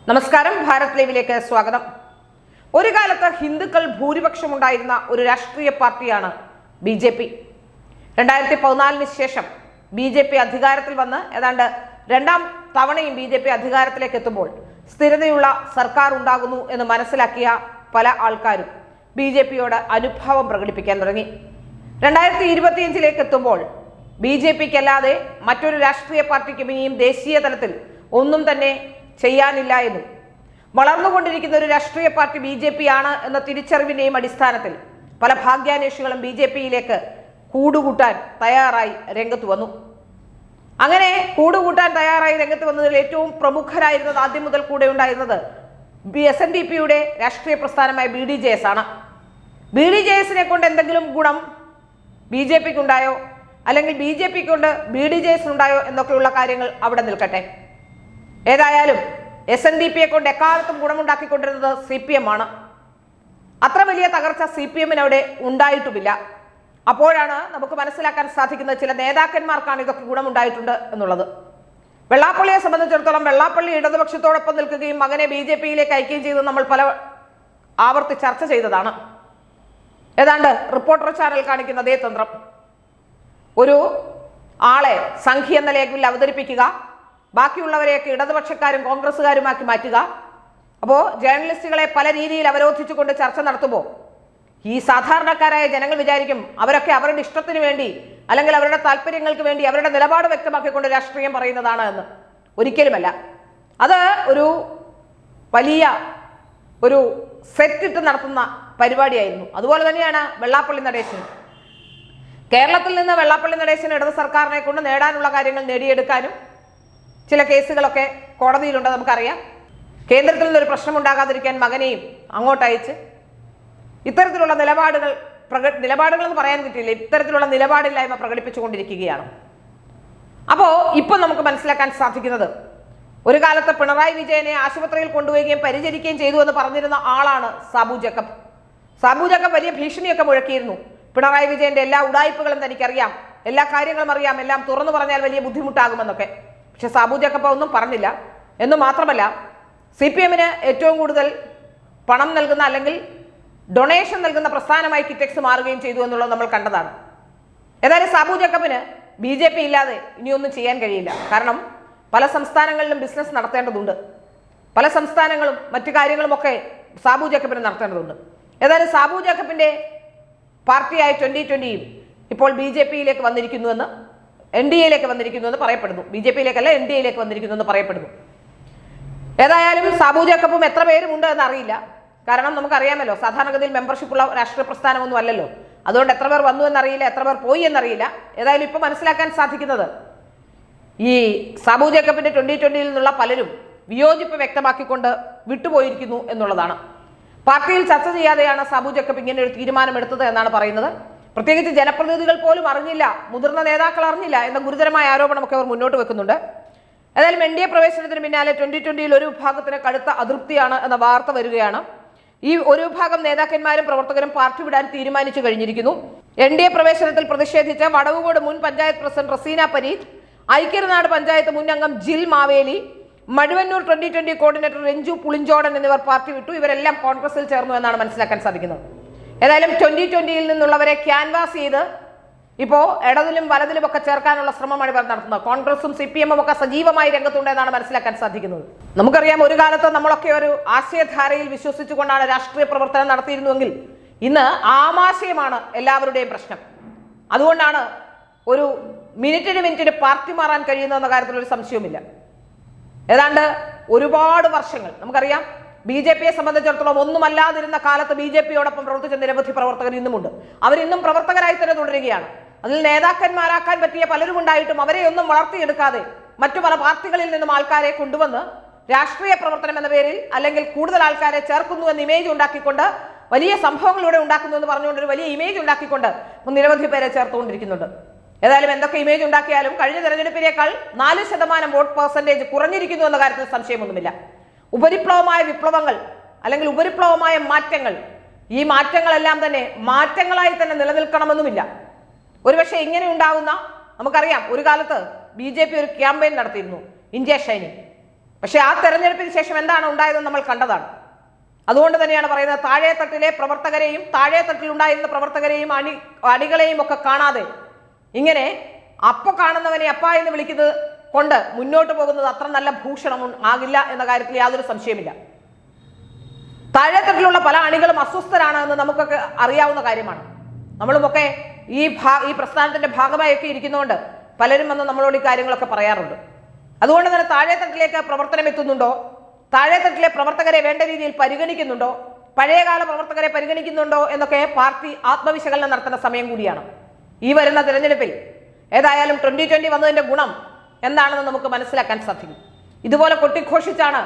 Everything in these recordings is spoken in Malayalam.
നമസ്കാരം, ഭാരത് ലൈവിലേക്ക് സ്വാഗതം. ഒരു കാലത്ത് ഹിന്ദുക്കൾ ഭൂരിപക്ഷമുണ്ടായിരുന്ന ഒരു രാഷ്ട്രീയ പാർട്ടിയാണ് BJP. 2014 ശേഷം BJP അധികാരത്തിൽ വന്ന് ഏതാണ്ട് രണ്ടാം തവണയും BJP അധികാരത്തിലേക്ക് എത്തുമ്പോൾ സ്ഥിരതയുള്ള സർക്കാർ ഉണ്ടാകുന്നു എന്ന് മനസ്സിലാക്കിയ പല ആൾക്കാരും BJPയോട് അനുഭാവം പ്രകടിപ്പിക്കാൻ തുടങ്ങി. 2025 എത്തുമ്പോൾ BJPക്കല്ലാതെ മറ്റൊരു രാഷ്ട്രീയ പാർട്ടിക്കും ഇനിയും ദേശീയ തലത്തിൽ ഒന്നും തന്നെ ചെയ്യാനില്ല എന്നും വളർന്നുകൊണ്ടിരിക്കുന്ന ഒരു രാഷ്ട്രീയ പാർട്ടി BJP ആണ് എന്ന തിരിച്ചറിവിന്റെയും അടിസ്ഥാനത്തിൽ പല ഭാഗ്യാന്വേഷികളും BJPയിലേക്ക് കൂടുകൂട്ടാൻ തയ്യാറായി രംഗത്ത് വന്നു. അങ്ങനെ കൂടുകൂട്ടാൻ തയ്യാറായി രംഗത്ത് വന്നതിൽ ഏറ്റവും പ്രമുഖരായിരുന്നത് ആദ്യം മുതൽ കൂടെ ഉണ്ടായിരുന്നത് SNDPയുടെ രാഷ്ട്രീയ പ്രസ്ഥാനമായ BDJS ആണ്. BDJSനെ കൊണ്ട് എന്തെങ്കിലും ഗുണം BJPക്ക് ഉണ്ടായോ, അല്ലെങ്കിൽ BJP കൊണ്ട് BDJS ഉണ്ടായോ എന്നൊക്കെയുള്ള കാര്യങ്ങൾ അവിടെ നിൽക്കട്ടെ. ഏതായാലും SNDPയെ കൊണ്ട് എക്കാലത്തും ഗുണമുണ്ടാക്കിക്കൊണ്ടിരുന്നത് CPM ആണ്. അത്ര വലിയ തകർച്ച CPMന് അവിടെ ഉണ്ടായിട്ടുമില്ല. അപ്പോഴാണ് നമുക്ക് മനസ്സിലാക്കാൻ സാധിക്കുന്നത് ചില നേതാക്കന്മാർക്കാണ് ഇതൊക്കെ ഗുണമുണ്ടായിട്ടുണ്ട് എന്നുള്ളത്. വെള്ളാപ്പള്ളിയെ സംബന്ധിച്ചിടത്തോളം വെള്ളാപ്പള്ളി ഇടതുപക്ഷത്തോടൊപ്പം നിൽക്കുകയും മകനെ BJPയിലേക്ക് അയക്കുകയും ചെയ്തത് നമ്മൾ പല ആവർത്തി ചർച്ച ചെയ്തതാണ്. ഏതാണ്ട് റിപ്പോർട്ടർ ചാനൽ കാണിക്കുന്ന അതേ തന്ത്രം, ഒരു ആളെ സംഖ്യ എന്ന ലേഖയിൽ അവതരിപ്പിക്കുക, ബാക്കിയുള്ളവരെയൊക്കെ ഇടതുപക്ഷക്കാരും കോൺഗ്രസ്സുകാരുമാക്കി മാറ്റുക. അപ്പോൾ ജേർണലിസ്റ്റുകളെ പല രീതിയിൽ അവരോധിച്ചുകൊണ്ട് ചർച്ച നടത്തുമ്പോൾ ഈ സാധാരണക്കാരായ ജനങ്ങൾ വിചാരിക്കും അവരൊക്കെ അവരുടെ ഇഷ്ടത്തിന് വേണ്ടി അല്ലെങ്കിൽ അവരുടെ താല്പര്യങ്ങൾക്ക് വേണ്ടി അവരുടെ നിലപാട് വ്യക്തമാക്കിക്കൊണ്ട് രാഷ്ട്രീയം പറയുന്നതാണ് എന്ന്. ഒരിക്കലുമല്ല. അത് ഒരു വലിയ ഒരു സെറ്റിട്ട് നടത്തുന്ന പരിപാടിയായിരുന്നു. അതുപോലെ തന്നെയാണ് വെള്ളാപ്പള്ളി നടേശൻ. കേരളത്തിൽ നിന്ന് വെള്ളാപ്പള്ളി നടേശൻ ഇടത് സർക്കാരിനെ കൊണ്ട് നേടാനുള്ള കാര്യങ്ങൾ നേടിയെടുക്കാനും ചില കേസുകളൊക്കെ കോടതിയിലുണ്ട്, നമുക്കറിയാം. കേന്ദ്രത്തിൽ നിന്നൊരു പ്രശ്നം ഉണ്ടാകാതിരിക്കാൻ മകനെയും അങ്ങോട്ടയച്ച് ഇത്തരത്തിലുള്ള നിലപാടുകൾ എന്ന് പറയാൻ കിട്ടിയില്ല, ഇത്തരത്തിലുള്ള നിലപാടില്ലായ്മ പ്രകടിപ്പിച്ചുകൊണ്ടിരിക്കുകയാണ്. അപ്പോൾ ഇപ്പം നമുക്ക് മനസ്സിലാക്കാൻ സാധിക്കുന്നത്, ഒരു കാലത്ത് പിണറായി വിജയനെ ആശുപത്രിയിൽ കൊണ്ടുപോവുകയും പരിചരിക്കുകയും ചെയ്തു എന്ന് പറഞ്ഞിരുന്ന ആളാണ് സാബു ജേക്കബ്. സാബു ജേക്കബ് വലിയ ഭീഷണിയൊക്കെ മുഴക്കിയിരുന്നു. പിണറായി വിജയന്റെ എല്ലാ ഉടായ്പകളും തനിക്കറിയാം, എല്ലാ കാര്യങ്ങളും അറിയാം, എല്ലാം തുറന്നു പറഞ്ഞാൽ വലിയ ബുദ്ധിമുട്ടാകുമെന്നൊക്കെ. പക്ഷെ സാബു ജേക്കബ് ഒന്നും പറഞ്ഞില്ല. എന്ന് മാത്രമല്ല, CPMന് ഏറ്റവും കൂടുതൽ പണം നൽകുന്ന അല്ലെങ്കിൽ ഡൊണേഷൻ നൽകുന്ന പ്രസ്ഥാനമായി കിറ്റെക്സ് മാറുകയും ചെയ്തു എന്നുള്ളത് നമ്മൾ കണ്ടതാണ്. ഏതായാലും സാബു ജേക്കബിന് BJP ഇല്ലാതെ ഇനിയൊന്നും ചെയ്യാൻ കഴിയില്ല. കാരണം പല സംസ്ഥാനങ്ങളിലും ബിസിനസ് നടത്തേണ്ടതുണ്ട്, പല സംസ്ഥാനങ്ങളും മറ്റു കാര്യങ്ങളുമൊക്കെ സാബു ജേക്കബിന് നടത്തേണ്ടതുണ്ട്. ഏതായാലും സാബു ജേക്കബിന്റെ പാർട്ടിയായ 2020 ഇപ്പോൾ BJPയിലേക്ക് വന്നിരിക്കുന്നുവെന്ന്, NDAയിലേക്ക് വന്നിരിക്കുന്നുവെന്ന് പറയപ്പെടുന്നു. BJPയിലേക്കല്ല, NDAയിലേക്ക് വന്നിരിക്കുന്നുവെന്ന് പറയപ്പെടുന്നു. ഏതായാലും സാബു ജേക്കബും എത്ര പേരുമുണ്ട് എന്നറിയില്ല. കാരണം നമുക്കറിയാമല്ലോ, സാധാരണഗതിയിൽ മെമ്പർഷിപ്പുള്ള രാഷ്ട്രീയ പ്രസ്ഥാനമൊന്നും അല്ലല്ലോ. അതുകൊണ്ട് എത്ര പേർ വന്നു എന്നറിയില്ല, എത്ര പേർ പോയി എന്നറിയില്ല. ഏതായാലും ഇപ്പം മനസ്സിലാക്കാൻ സാധിക്കുന്നത്, ഈ സാബു ജേക്കബിന്റെ 2020യിൽ നിന്നുള്ള പലരും വിയോജിപ്പ് വ്യക്തമാക്കിക്കൊണ്ട് വിട്ടുപോയിരിക്കുന്നു എന്നുള്ളതാണ്. പാർട്ടിയിൽ ചർച്ച ചെയ്യാതെയാണ് സാബു ജേക്കബ് ഇങ്ങനെ ഒരു തീരുമാനമെടുത്തത് എന്നാണ് പറയുന്നത്. പ്രത്യേകിച്ച് ജനപ്രതിനിധികൾ പോലും അറിഞ്ഞില്ല, മുതിർന്ന നേതാക്കൾ അറിഞ്ഞില്ല എന്ന ഗുരുതരമായ ആരോപണമൊക്കെ അവർ മുന്നോട്ട് വെക്കുന്നുണ്ട്. ഏതായാലും NDA പ്രവേശനത്തിന് പിന്നാലെ 2020യിൽ ഒരു വിഭാഗത്തിന് കടുത്ത അതൃപ്തിയാണ് എന്ന വാർത്ത വരികയാണ്. ഈ ഒരു വിഭാഗം നേതാക്കന്മാരും പ്രവർത്തകരും പാർട്ടി വിടാൻ തീരുമാനിച്ചു കഴിഞ്ഞിരിക്കുന്നു. NDA പ്രവേശനത്തിൽ പ്രതിഷേധിച്ച വടവുകോട് മുൻ പഞ്ചായത്ത് പ്രസിഡന്റ് റസീന പരീദ്, ഐക്യനാട് പഞ്ചായത്ത് മുൻ അംഗം ജിൽ മാവേലി, മഴുവന്നൂർ 2020 കോർഡിനേറ്റർ രഞ്ജു പുളിഞ്ചോടൻ എന്നിവർ പാർട്ടി വിട്ടു. ഇവരെല്ലാം കോൺഗ്രസിൽ ചേർന്നു എന്നാണ് മനസ്സിലാക്കാൻ സാധിക്കുന്നത്. ഏതായാലും 2020യിൽ നിന്നുള്ളവരെ ക്യാൻവാസ് ചെയ്ത് ഇപ്പോൾ ഇടതിലും വലതിലും ഒക്കെ ചേർക്കാനുള്ള ശ്രമമാണ് ഇവർ നടത്തുന്നത്. കോൺഗ്രസും CPMും ഒക്കെ സജീവമായി രംഗത്തുണ്ട് എന്നാണ് മനസ്സിലാക്കാൻ സാധിക്കുന്നത്. നമുക്കറിയാം, ഒരു കാലത്ത് നമ്മളൊക്കെ ഒരു ആശയധാരയിൽ വിശ്വസിച്ചുകൊണ്ടാണ് രാഷ്ട്രീയ പ്രവർത്തനം നടത്തിയിരുന്നുവെങ്കിൽ ഇന്ന് ആമാശയമാണ് എല്ലാവരുടെയും പ്രശ്നം. അതുകൊണ്ടാണ് ഒരു മിനിറ്റിന് പാർട്ടി മാറാൻ കഴിയുന്ന കാര്യത്തിൽ ഒരു സംശയവുമില്ല. ഏതാണ്ട് ഒരുപാട് വർഷങ്ങൾ നമുക്കറിയാം, BJPയെ സംബന്ധിച്ചിടത്തോളം ഒന്നുമല്ലാതിരുന്ന കാലത്ത് BJPയോടൊപ്പം പ്രവർത്തിച്ച നിരവധി പ്രവർത്തകർ ഇന്നുമുണ്ട്. അവരിന്നും പ്രവർത്തകരായി തന്നെ തുടരുകയാണ്. അതിൽ നേതാക്കന്മാരാക്കാൻ പറ്റിയ പലരും ഉണ്ടായിട്ടും അവരെ ഒന്നും വളർത്തിയെടുക്കാതെ മറ്റു പല പാർട്ടികളിൽ നിന്നും ആൾക്കാരെ കൊണ്ടുവന്ന് രാഷ്ട്രീയ പ്രവർത്തനം എന്ന പേരിൽ അല്ലെങ്കിൽ കൂടുതൽ ആൾക്കാരെ ചേർക്കുന്നു എന്ന ഇമേജ് ഉണ്ടാക്കിക്കൊണ്ട്, വലിയ സംഭവങ്ങളിലൂടെ ഉണ്ടാക്കുന്നു എന്ന് പറഞ്ഞുകൊണ്ട് ഒരു വലിയ ഇമേജ് ഉണ്ടാക്കിക്കൊണ്ട് നിരവധി പേരെ ചേർത്തുകൊണ്ടിരിക്കുന്നുണ്ട്. ഏതായാലും എന്തൊക്കെ ഇമേജ് ഉണ്ടാക്കിയാലും കഴിഞ്ഞ തെരഞ്ഞെടുപ്പിനേക്കാൾ 4% വോട്ട് പെർസെന്റേജ് കുറഞ്ഞിരിക്കുന്നു എന്ന കാര്യത്തിൽ സംശയമൊന്നുമില്ല. ഉപരിപ്ലവമായ വിപ്ലവങ്ങൾ അല്ലെങ്കിൽ ഉപരിപ്ലവമായ മാറ്റങ്ങൾ, ഈ മാറ്റങ്ങളെല്ലാം തന്നെ മാറ്റങ്ങളായി തന്നെ നിലനിൽക്കണമെന്നുമില്ല. ഒരുപക്ഷെ ഇങ്ങനെ ഉണ്ടാകുന്ന, നമുക്കറിയാം ഒരു കാലത്ത് BJP ഒരു ക്യാമ്പയിൻ നടത്തിയിരുന്നു, ഇന്ത്യ ഷൈനിങ്. പക്ഷെ ആ തെരഞ്ഞെടുപ്പിന് ശേഷം എന്താണ് ഉണ്ടായതെന്ന് നമ്മൾ കണ്ടതാണ്. അതുകൊണ്ട് തന്നെയാണ് പറയുന്നത്, താഴെത്തട്ടിലെ പ്രവർത്തകരെയും താഴെത്തട്ടിലുണ്ടായിരുന്ന പ്രവർത്തകരെയും അണികളെയും ഒക്കെ കാണാതെ ഇങ്ങനെ അപ്പ കാണുന്നവനെ അപ്പ എന്ന് വിളിക്കുന്നത് കൊണ്ട് മുന്നോട്ട് പോകുന്നത് അത്ര നല്ല ഭൂഷണം ആകില്ല എന്ന കാര്യത്തിൽ യാതൊരു സംശയമില്ല. താഴെത്തട്ടിലുള്ള പല അണികളും അസ്വസ്ഥരാണ് എന്ന് നമുക്കൊക്കെ അറിയാവുന്ന കാര്യമാണ്. നമ്മളുമൊക്കെ ഈ പ്രസ്ഥാനത്തിന്റെ ഭാഗമായൊക്കെ ഇരിക്കുന്നതുകൊണ്ട് പലരും വന്ന് നമ്മളോട് ഈ കാര്യങ്ങളൊക്കെ പറയാറുണ്ട്. അതുകൊണ്ട് തന്നെ താഴെത്തട്ടിലേക്ക് പ്രവർത്തനം എത്തുന്നുണ്ടോ, താഴെത്തട്ടിലെ പ്രവർത്തകരെ വേണ്ട രീതിയിൽ പരിഗണിക്കുന്നുണ്ടോ, പഴയകാല പ്രവർത്തകരെ പരിഗണിക്കുന്നുണ്ടോ എന്നൊക്കെ പാർട്ടി ആത്മവിശകലനം നടത്തുന്ന സമയം കൂടിയാണ്. ഈ വരുന്ന തിരഞ്ഞെടുപ്പിൽ ഏതായാലും 2020 വന്നതിന്റെ ഗുണം എന്താണെന്ന് നമുക്ക് മനസ്സിലാക്കാൻ സാധിക്കും. ഇതുപോലെ കൊട്ടിഘോഷിച്ചാണ്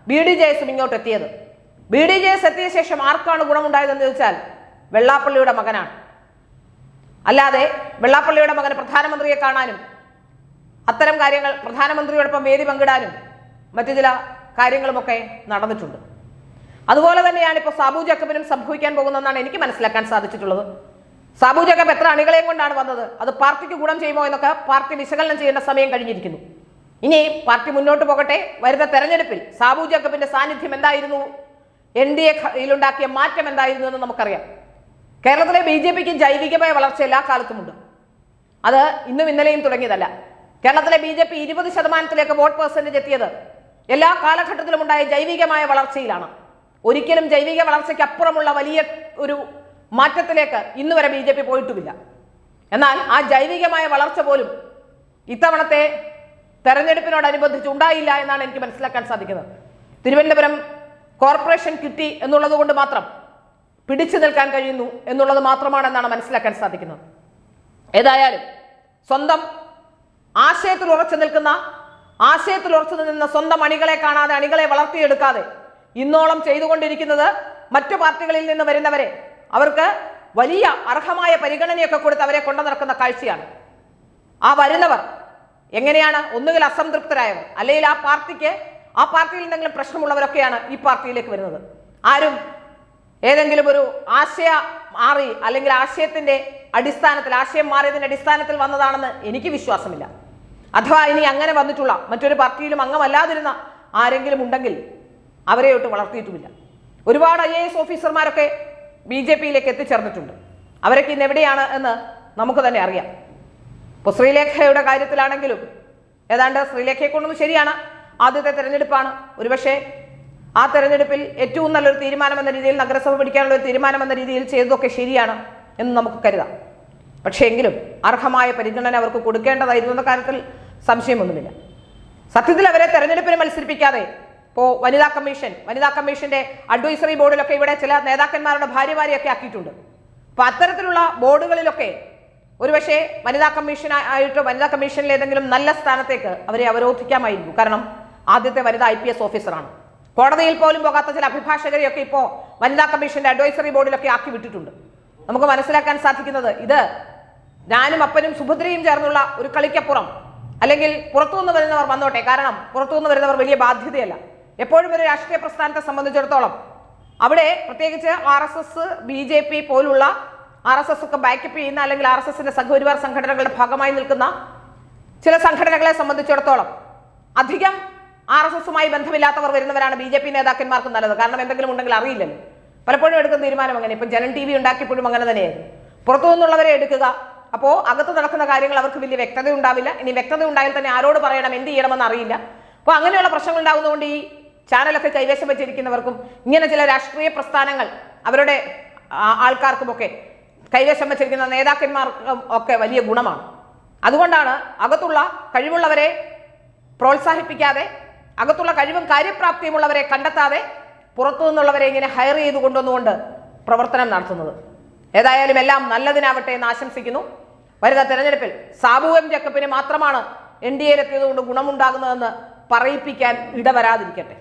BDJS ഇങ്ങോട്ട് എത്തിയത്. BDJS എത്തിയ ശേഷം ആർക്കാണ് ഗുണമുണ്ടായതെന്ന് ചോദിച്ചാൽ വെള്ളാപ്പള്ളിയുടെ മകനാണ്. അല്ലാതെ വെള്ളാപ്പള്ളിയുടെ മകന് പ്രധാനമന്ത്രിയെ കാണാനും അത്തരം കാര്യങ്ങൾ പ്രധാനമന്ത്രിയോടൊപ്പം വേദി പങ്കിടാനും മറ്റു ചില കാര്യങ്ങളുമൊക്കെ നടന്നിട്ടുണ്ട്. അതുപോലെ തന്നെയാണ് ഇപ്പോൾ സാബു ജേക്കബിനും സംഭവിക്കാൻ പോകുന്നതെന്നാണ് എനിക്ക് മനസ്സിലാക്കാൻ സാധിച്ചിട്ടുള്ളത്. സാബു ജേക്കബ് എത്ര അണികളെയും കൊണ്ടാണ് വന്നത്, അത് പാർട്ടിക്ക് ഗുണം ചെയ്യുമോ എന്നൊക്കെ പാർട്ടി വിശകലനം ചെയ്യേണ്ട സമയം കഴിഞ്ഞിരിക്കുന്നു. ഇനി പാർട്ടി മുന്നോട്ട് പോകട്ടെ. വരുന്ന തെരഞ്ഞെടുപ്പിൽ സാബു ജേക്കബിന്റെ സാന്നിധ്യം എന്തായിരുന്നു, NDAയിലുണ്ടാക്കിയ മാറ്റം എന്തായിരുന്നു എന്ന് നമുക്കറിയാം. കേരളത്തിലെ BJPക്ക് ജൈവികമായ വളർച്ച എല്ലാ കാലത്തുമുണ്ട്. അത് ഇന്നും ഇന്നലെയും തുടങ്ങിയതല്ല. കേരളത്തിലെ BJP 20% വോട്ട് പെർസെന്റേജ് എത്തിയത് എല്ലാ കാലഘട്ടത്തിലും ഉണ്ടായ ജൈവികമായ വളർച്ചയിലാണ്. ഒരിക്കലും ജൈവിക വളർച്ചയ്ക്ക് അപ്പുറമുള്ള വലിയ ഒരു മാറ്റത്തിലേക്ക് ഇന്ന് വരെ BJP പോയിട്ടുമില്ല. എന്നാൽ ആ ജൈവികമായ വളർച്ച പോലും ഇത്തവണത്തെ തെരഞ്ഞെടുപ്പിനോടനുബന്ധിച്ച് ഉണ്ടായില്ല എന്നാണ് എനിക്ക് മനസ്സിലാക്കാൻ സാധിക്കുന്നത്. തിരുവനന്തപുരം കോർപ്പറേഷൻ കിട്ടി എന്നുള്ളത് കൊണ്ട് മാത്രം പിടിച്ചു നിൽക്കാൻ കഴിയുന്നു എന്നുള്ളത് മാത്രമാണെന്നാണ് മനസ്സിലാക്കാൻ സാധിക്കുന്നത്. ഏതായാലും സ്വന്തം ആശയത്തിൽ ഉറച്ചു നിന്ന സ്വന്തം അണികളെ കാണാതെ, അണികളെ വളർത്തിയെടുക്കാതെ ഇന്നോളം ചെയ്തുകൊണ്ടിരിക്കുന്നത് മറ്റു പാർട്ടികളിൽ നിന്ന് വരുന്നവരെ അവർക്ക് വലിയ അർഹമായ പരിഗണനയൊക്കെ കൊടുത്ത് അവരെ കൊണ്ടു നടക്കുന്ന കാഴ്ചയാണ്. ആ വരുന്നവർ എങ്ങനെയാണ് ഒന്നുകിൽ അസംതൃപ്തരായവർ, അല്ലെങ്കിൽ ആ പാർട്ടിയിൽ എന്തെങ്കിലും പ്രശ്നമുള്ളവരൊക്കെയാണ് ഈ പാർട്ടിയിലേക്ക് വരുന്നത്. ആരും ഏതെങ്കിലും ഒരു ആശയം മാറി അല്ലെങ്കിൽ ആശയം മാറിയതിന്റെ അടിസ്ഥാനത്തിൽ വന്നതാണെന്ന് എനിക്ക് വിശ്വാസമില്ല. അഥവാ ഇനി അങ്ങനെ വന്നിട്ടുള്ള മറ്റൊരു പാർട്ടിയിലും അംഗമല്ലാതിരുന്ന ആരെങ്കിലും ഉണ്ടെങ്കിൽ അവരെയൊട്ട് വളർത്തിയിട്ടുമില്ല. ഒരുപാട് IAS ഓഫീസർമാരൊക്കെ BJPയിലേക്ക് എത്തിച്ചേർന്നിട്ടുണ്ട്. അവരൊക്കെ ഇന്ന് എവിടെയാണ് എന്ന് നമുക്ക് തന്നെ അറിയാം. ഇപ്പോൾ ശ്രീലേഖയുടെ കാര്യത്തിലാണെങ്കിലും ഏതാണ്ട് ശ്രീലേഖയെ കൊണ്ടൊന്നും ശരിയാണ്, ആദ്യത്തെ തെരഞ്ഞെടുപ്പാണ്. ഒരുപക്ഷെ ആ തെരഞ്ഞെടുപ്പിൽ ഏറ്റവും നല്ലൊരു തീരുമാനം എന്ന രീതിയിൽ, നഗരസഭ പിടിക്കാനുള്ള ഒരു തീരുമാനം എന്ന രീതിയിൽ ചെയ്തതൊക്കെ ശരിയാണ് എന്ന് നമുക്ക് കരുതാം. പക്ഷേ എങ്കിലും അർഹമായ പരിഗണന അവർക്ക് കൊടുക്കേണ്ടതായിരുന്നു എന്ന കാര്യത്തിൽ സംശയമൊന്നുമില്ല. സത്യത്തിൽ അവരെ തെരഞ്ഞെടുപ്പിന് മത്സരിപ്പിക്കാതെ ഇപ്പോൾ വനിതാ കമ്മീഷന്റെ അഡ്വൈസറി ബോർഡിലൊക്കെ ഇവിടെ ചില നേതാക്കന്മാരുടെ ഭാര്യമാരെയൊക്കെ ആക്കിയിട്ടുണ്ട്. അപ്പൊ അത്തരത്തിലുള്ള ബോർഡുകളിലൊക്കെ ഒരുപക്ഷെ വനിതാ കമ്മീഷനിൽ ഏതെങ്കിലും നല്ല സ്ഥാനത്തേക്ക് അവരെ അവരോധിക്കാമായിരുന്നു. കാരണം ആദ്യത്തെ വനിതാ IPS ഓഫീസറാണ്. കോടതിയിൽ പോലും പോകാത്ത ചില അഭിഭാഷകരെയൊക്കെ ഇപ്പോൾ വനിതാ കമ്മീഷന്റെ അഡ്വൈസറി ബോർഡിലൊക്കെ ആക്കി വിട്ടിട്ടുണ്ട്. നമുക്ക് മനസ്സിലാക്കാൻ സാധിക്കുന്നത് ഇത് ഞാനും അപ്പനും സുഭദ്രയും ചേർന്നുള്ള ഒരു കളിക്കപ്പുറം, അല്ലെങ്കിൽ പുറത്തുനിന്ന് വരുന്നവർ വന്നോട്ടെ, കാരണം പുറത്തുനിന്ന് വരുന്നവർ വലിയ ബാധ്യതയല്ല. എപ്പോഴും ഒരു രാഷ്ട്രീയ പ്രസ്ഥാനത്തെ സംബന്ധിച്ചിടത്തോളം അവിടെ പ്രത്യേകിച്ച് RSS BJP പോലുള്ള RSS ഒക്കെ ബാക്കപ്പ് ചെയ്യുന്ന അല്ലെങ്കിൽ RSSന്റെ സംഘപരിവാർ സംഘടനകളുടെ ഭാഗമായി നിൽക്കുന്ന ചില സംഘടനകളെ സംബന്ധിച്ചിടത്തോളം അധികം RSSുമായി ബന്ധമില്ലാത്തവർ വരുന്നവരാണ് BJP നേതാക്കന്മാർക്ക് നല്ലത്. കാരണം എന്തെങ്കിലും ഉണ്ടെങ്കിൽ അറിയില്ലല്ലോ. പലപ്പോഴും എടുക്കുന്ന തീരുമാനം അങ്ങനെ. ഇപ്പം ജനൻ TV ഉണ്ടാക്കിയപ്പോഴും അങ്ങനെ തന്നെയായിരുന്നു. പുറത്തു നിന്നുള്ളവരെ എടുക്കുക, അപ്പോൾ അകത്ത് നടക്കുന്ന കാര്യങ്ങൾ അവർക്ക് വലിയ വ്യക്തത ഉണ്ടാവില്ല. ഇനി വ്യക്തത ഉണ്ടായാൽ തന്നെ ആരോട് പറയണം, എന്ത് ചെയ്യണമെന്ന് അറിയില്ല. അപ്പോൾ അങ്ങനെയുള്ള പ്രശ്നങ്ങൾ ഉണ്ടാകുന്നതുകൊണ്ട് ഈ ചാനലൊക്കെ കൈവശം വെച്ചിരിക്കുന്നവർക്കും ഇങ്ങനെ ചില രാഷ്ട്രീയ പ്രസ്ഥാനങ്ങൾ അവരുടെ ആൾക്കാർക്കുമൊക്കെ കൈവശം വെച്ചിരിക്കുന്ന നേതാക്കന്മാർക്കും ഒക്കെ വലിയ ഗുണമാണ്. അതുകൊണ്ടാണ് അകത്തുള്ള കഴിവുള്ളവരെ പ്രോത്സാഹിപ്പിക്കാതെ, അകത്തുള്ള കഴിവും കാര്യപ്രാപ്തിയുമുള്ളവരെ കണ്ടെത്താതെ പുറത്തു നിന്നുള്ളവരെ ഇങ്ങനെ ഹയർ ചെയ്ത് കൊണ്ടുവന്നുകൊണ്ട് പ്രവർത്തനം നടത്തുന്നത്. ഏതായാലും എല്ലാം നല്ലതിനാവട്ടെ എന്ന് ആശംസിക്കുന്നു. വരുന്ന തെരഞ്ഞെടുപ്പിൽ സാബു ജേക്കബിന് മാത്രമാണ് NDAയിലെത്തിയത് കൊണ്ട് ഗുണമുണ്ടാകുന്നതെന്ന് പറയിപ്പിക്കാൻ ഇടവരാതിരിക്കട്ടെ.